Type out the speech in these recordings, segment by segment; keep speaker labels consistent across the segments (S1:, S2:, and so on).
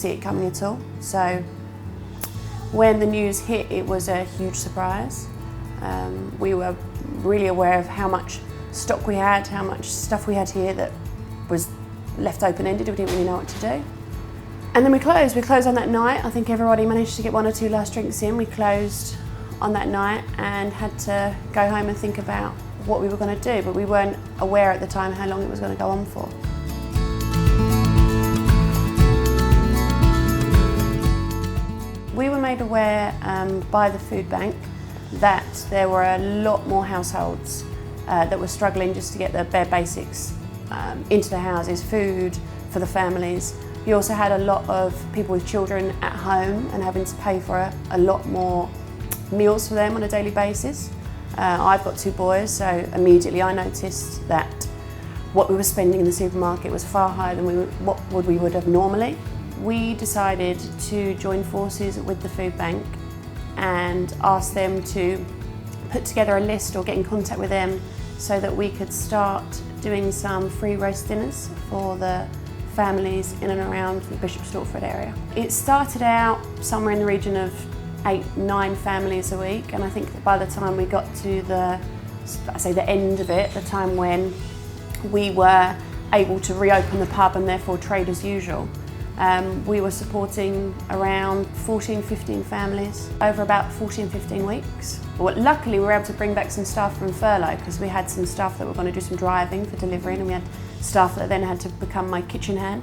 S1: see it coming at all. So when the news hit, it was a huge surprise. We were really aware of how much stock we had, how much stuff we had here that was left open-ended. We didn't really know what to do. And then we closed. We closed on that night. I think everybody managed to get 1 or 2 last drinks in. We closed on that night and had to go home and think about what we were going to do, but we weren't aware at the time how long it was going to go on for. We were made aware by the food bank that there were a lot more households that were struggling just to get the bare basics into their houses, food for the families. We also had a lot of people with children at home and having to pay for a lot more meals for them on a daily basis. I've got 2 boys, so immediately I noticed that what we were spending in the supermarket was far higher than what we would have normally. We decided to join forces with the food bank and ask them to put together a list or get in contact with them so that we could start doing some free roast dinners for the families in and around the Bishop Stortford area. It started out somewhere in the region of 8-9 families a week, and I think that by the time we got to the end of it, the time when we were able to reopen the pub and therefore trade as usual, we were supporting around 14-15 families over about 14-15 weeks. Well, luckily we were able to bring back some staff from furlough because we had some staff that were going to do some driving for delivering, and we had staff that then had to become my kitchen hand.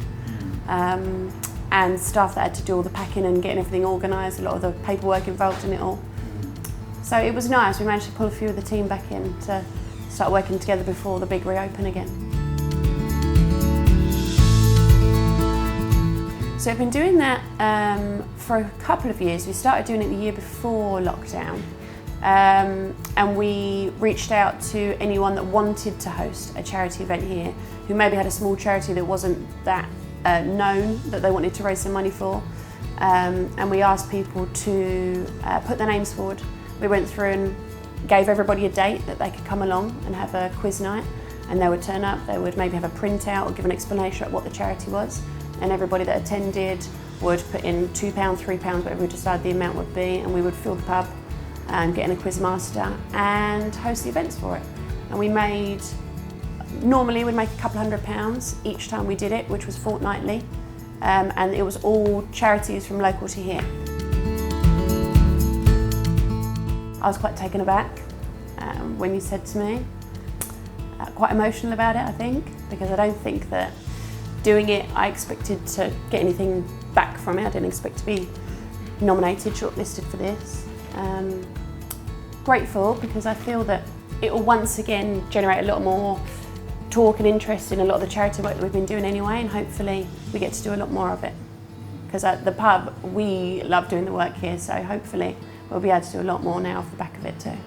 S1: And staff that had to do all the packing and getting everything organised, a lot of the paperwork involved in it all. So it was nice, we managed to pull a few of the team back in to start working together before the big reopen again. So we've been doing that for a couple of years. We started doing it the year before lockdown, and we reached out to anyone that wanted to host a charity event here, who maybe had a small charity that wasn't that known that they wanted to raise some money for, and we asked people to put their names forward. We went through and gave everybody a date that they could come along and have a quiz night, and they would turn up, they would maybe have a printout or give an explanation of what the charity was, and everybody that attended would put in £2, £3, whatever we decided the amount would be, and we would fill the pub and get in a quiz master and host the events for it. And we made, normally we'd make a couple £100 each time we did it, which was fortnightly, and it was all charities from local to here. I was quite taken aback when you said to me, quite emotional about it I think, because I don't think that doing it I expected to get anything back from it. I didn't expect to be nominated, shortlisted for this. Grateful because I feel that it will once again generate a lot more talk and interest in a lot of the charity work that we've been doing anyway, and hopefully we get to do a lot more of it. Because at the pub, we love doing the work here, so hopefully we'll be able to do a lot more now off the back of it too.